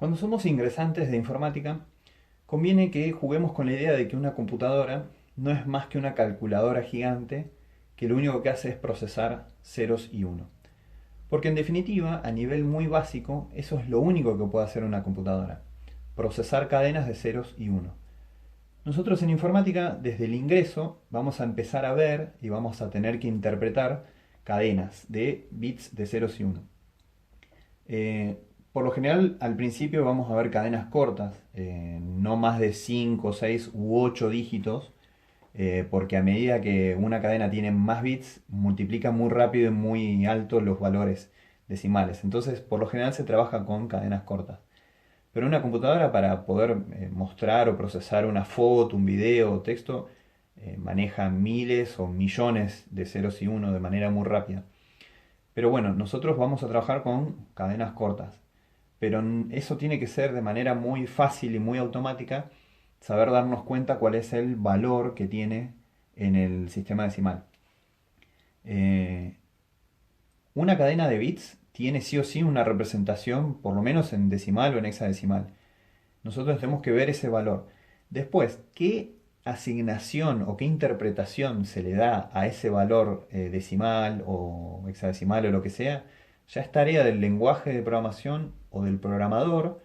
Cuando somos ingresantes de informática, conviene que juguemos con la idea de que una computadora no es más que una calculadora gigante que lo único que hace es procesar ceros y uno. Porque en definitiva, a nivel muy básico, eso es lo único que puede hacer una computadora, procesar cadenas de ceros y uno. Nosotros en informática, desde el ingreso, vamos a empezar a ver y vamos a tener que interpretar cadenas de bits de ceros y uno. Eh, por lo general, al principio vamos a ver cadenas cortas, no más de 5, 6 u 8 dígitos, porque a medida que una cadena tiene más bits, multiplica muy rápido y muy alto los valores decimales. Entonces, por lo general se trabaja con cadenas cortas. Pero una computadora para poder mostrar o procesar una foto, un video o texto, maneja miles o millones de ceros y uno de manera muy rápida. Pero bueno, nosotros vamos a trabajar con cadenas cortas. Pero eso tiene que ser de manera muy fácil y muy automática, saber darnos cuenta cuál es el valor que tiene en el sistema decimal. Eh, una cadena de bits tiene sí o sí una representación, por lo menos en decimal o en hexadecimal. Nosotros tenemos que ver ese valor. Después, ¿qué asignación o qué interpretación se le da a ese valor decimal o hexadecimal o lo que sea? Ya es tarea del lenguaje de programación o del programador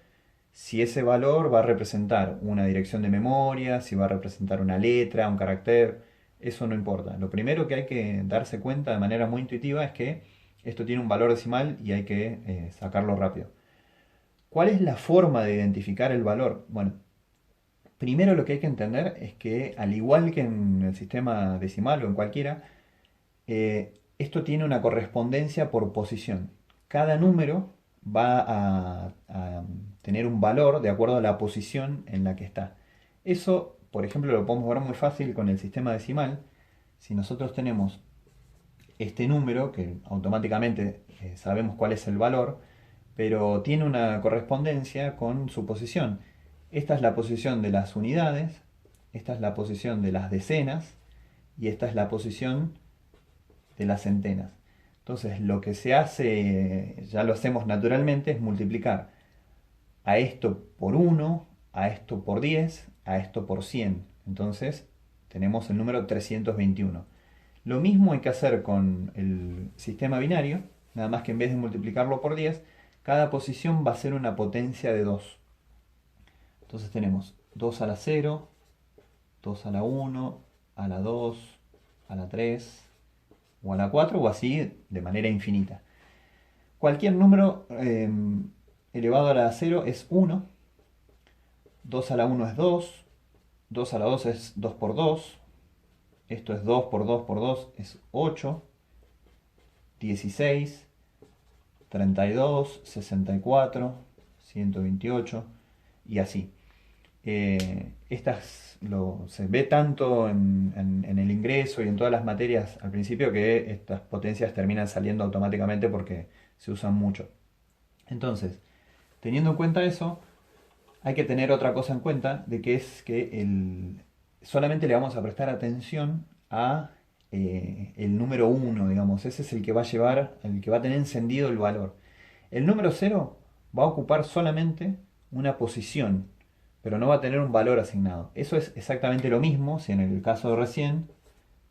si ese valor va a representar una dirección de memoria, si va a representar una letra, un carácter. Eso no importa. Lo primero que hay que darse cuenta de manera muy intuitiva es que esto tiene un valor decimal y hay que sacarlo rápido. ¿Cuál es la forma de identificar el valor? Bueno, primero lo que hay que entender es que al igual que en el sistema decimal o en cualquiera, esto tiene una correspondencia por posición. Cada número va a tener un valor de acuerdo a la posición en la que está. Eso, por ejemplo, lo podemos ver muy fácil con el sistema decimal. Si nosotros tenemos este número, que automáticamente sabemos cuál es el valor, pero tiene una correspondencia con su posición. Esta es la posición de las unidades, esta es la posición de las decenas y esta es la posición de las centenas. Entonces lo que se hace, ya lo hacemos naturalmente, es multiplicar a esto por 1, a esto por 10, a esto por 100. Entonces tenemos el número 321. Lo mismo hay que hacer con el sistema binario, nada más que en vez de multiplicarlo por 10, cada posición va a ser una potencia de 2. Entonces tenemos 2 a la 0, 2 a la 1, a la 2, a la 3 o a la 4 o así de manera infinita. Cualquier número elevado a la 0 es 1, 2 a la 1 es 2, 2 a la 2 es 2 por 2, esto es 2 por 2 por 2 es 8, 16, 32, 64, 128 y así. Se ve tanto en el ingreso y en todas las materias al principio que estas potencias terminan saliendo automáticamente porque se usan mucho. Entonces, teniendo en cuenta eso, hay que tener otra cosa en cuenta, de que es que solamente le vamos a prestar atención a el número uno, digamos. Ese es el que va a llevar, el que va a tener encendido el valor. El número cero va a ocupar solamente una posición, pero no va a tener un valor asignado. Eso es exactamente lo mismo si en el caso de recién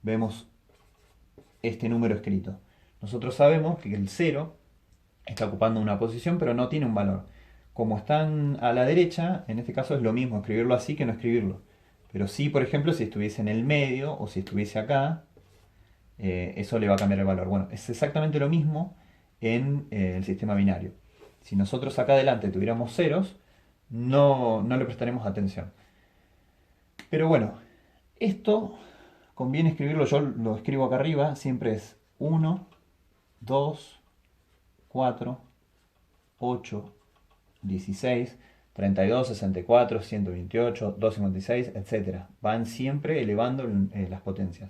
vemos este número escrito. Nosotros sabemos que el cero está ocupando una posición, pero no tiene un valor. Como están a la derecha, en este caso es lo mismo escribirlo así que no escribirlo. Pero sí, por ejemplo, si estuviese en el medio o si estuviese acá, eso le va a cambiar el valor. Bueno, es exactamente lo mismo en el sistema binario. Si nosotros acá adelante tuviéramos ceros, no le prestaremos atención. Pero bueno, esto conviene escribirlo, yo lo escribo acá arriba, siempre es 1, 2, 4, 8, 16, 32, 64, 128, 256, etc. Van siempre elevando las potencias.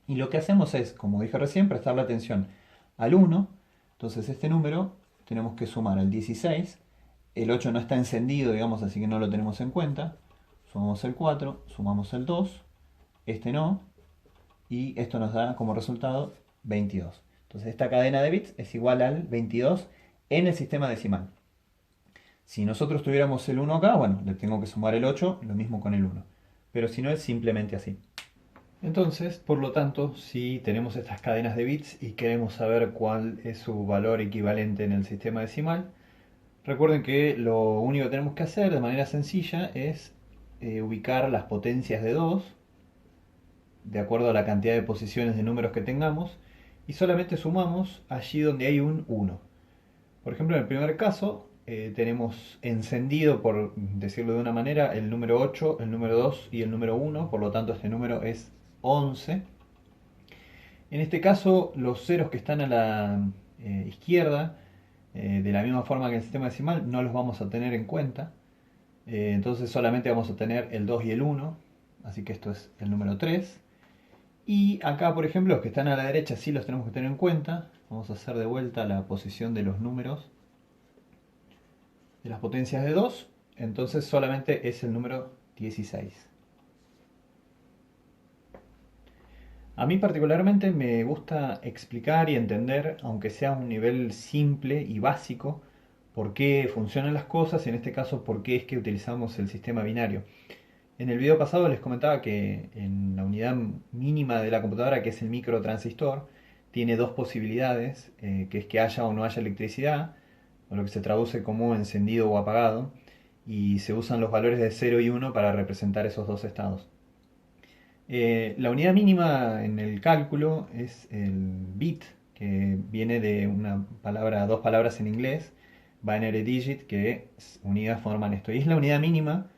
Y lo que hacemos es, como dije recién, prestarle atención al 1. Entonces este número tenemos que sumar al 16. El 8 no está encendido, digamos, así que no lo tenemos en cuenta. Sumamos el 4, sumamos el 2, este no, y esto nos da como resultado 22. Entonces esta cadena de bits es igual al 22 en el sistema decimal. Si nosotros tuviéramos el 1 acá, bueno, le tengo que sumar el 8, lo mismo con el 1. Pero si no, es simplemente así. Entonces, por lo tanto, si tenemos estas cadenas de bits y queremos saber cuál es su valor equivalente en el sistema decimal, recuerden que lo único que tenemos que hacer de manera sencilla es ubicar las potencias de 2 de acuerdo a la cantidad de posiciones de números que tengamos y solamente sumamos allí donde hay un 1. Por ejemplo, en el primer caso tenemos encendido, por decirlo de una manera, el número 8, el número 2 y el número 1, por lo tanto este número es 11. En este caso, los ceros que están a la izquierda, de la misma forma que en el sistema decimal, no los vamos a tener en cuenta. Entonces solamente vamos a tener el 2 y el 1, así que esto es el número 3. Y acá, por ejemplo, los que están a la derecha sí los tenemos que tener en cuenta. Vamos a hacer de vuelta la posición de los números de las potencias de 2. Entonces solamente es el número 16. A mí particularmente me gusta explicar y entender, aunque sea a un nivel simple y básico, por qué funcionan las cosas, y en este caso por qué es que utilizamos el sistema binario. En el video pasado les comentaba que en la unidad mínima de la computadora, que es el microtransistor, tiene dos posibilidades, que es que haya o no haya electricidad, o lo que se traduce como encendido o apagado, y se usan los valores de 0 y 1 para representar esos dos estados. La unidad mínima en el cálculo es el bit, que viene de una palabra, dos palabras en inglés, binary digit, que unidas forman esto. Y es la unidad mínima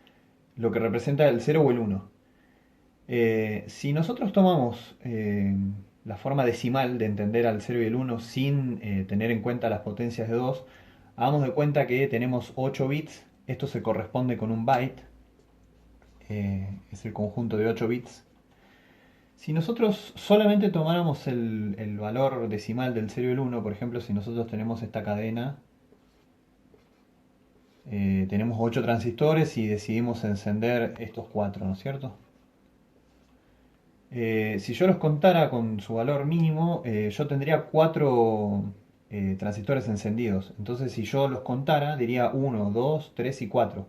lo que representa el 0 o el 1. Si nosotros tomamos la forma decimal de entender al 0 y el 1 sin tener en cuenta las potencias de 2, hagamos de cuenta que tenemos 8 bits, esto se corresponde con un byte, es el conjunto de 8 bits. Si nosotros solamente tomáramos el valor decimal del 0 y el 1, por ejemplo, si nosotros tenemos esta cadena, tenemos 8 transistores y decidimos encender estos 4, ¿no es cierto? Si yo los contara con su valor mínimo, yo tendría 4 transistores encendidos. Entonces, si yo los contara, diría 1, 2, 3 y 4.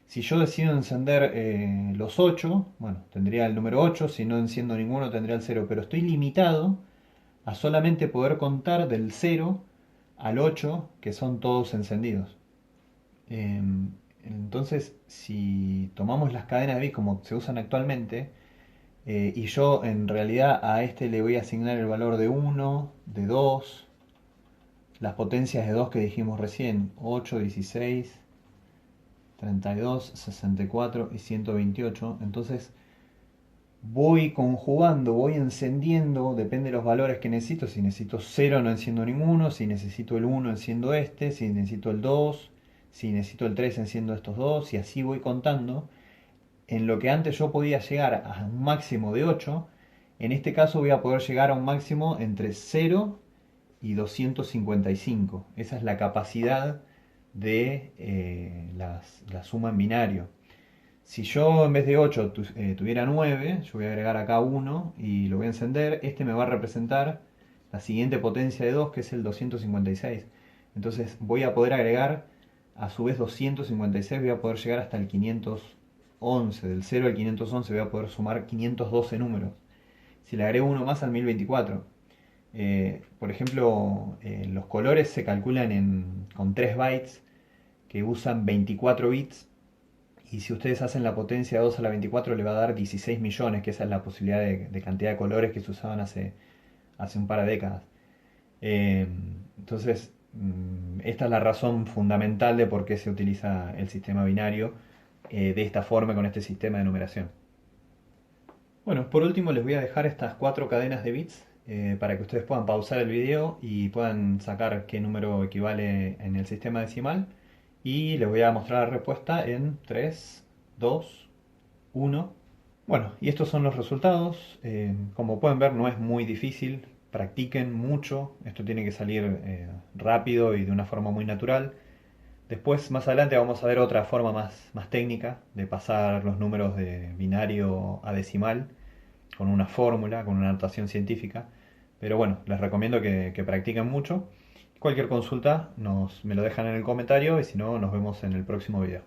Si yo decido encender los 8, bueno, tendría el número 8. Si no enciendo ninguno, tendría el 0. Pero estoy limitado a solamente poder contar del 0 al 8, que son todos encendidos. Entonces, si tomamos las cadenas de bits como se usan actualmente, y yo en realidad a este le voy a asignar el valor de 1, de 2, las potencias de 2 que dijimos recién, 8, 16, 32, 64 y 128. Entonces voy conjugando, voy encendiendo, depende de los valores que necesito. Si necesito 0 no enciendo ninguno, si necesito el 1 enciendo este, si necesito el 2, si necesito el 3 enciendo estos dos, y así voy contando. En lo que antes yo podía llegar a un máximo de 8, en este caso voy a poder llegar a un máximo entre 0 y 255. Esa es la capacidad de la suma en binario. Si yo en vez de 8 tuviera 9, yo voy a agregar acá 1 y lo voy a encender. Este me va a representar la siguiente potencia de 2, que es el 256. Entonces voy a poder agregar a su vez 256, voy a poder llegar hasta el 511. Del 0 al 511 voy a poder sumar 512 números. Si le agrego uno más al 1024. Por ejemplo, los colores se calculan con 3 bytes que usan 24 bits. Y si ustedes hacen la potencia de 2 a la 24 le va a dar 16 millones, que esa es la posibilidad de cantidad de colores que se usaban hace un par de décadas. Entonces, esta es la razón fundamental de por qué se utiliza el sistema binario de esta forma, con este sistema de numeración. Bueno, por último les voy a dejar estas 4 cadenas de bits para que ustedes puedan pausar el video y puedan sacar qué número equivale en el sistema decimal. Y les voy a mostrar la respuesta en 3, 2, 1. Bueno, y estos son los resultados. Como pueden ver, no es muy difícil. Practiquen mucho. Esto tiene que salir rápido y de una forma muy natural. Después, más adelante, vamos a ver otra forma más técnica de pasar los números de binario a decimal con una fórmula, con una notación científica. Pero bueno, les recomiendo que practiquen mucho, Cualquier consulta me lo dejan en el comentario y si no, nos vemos en el próximo video.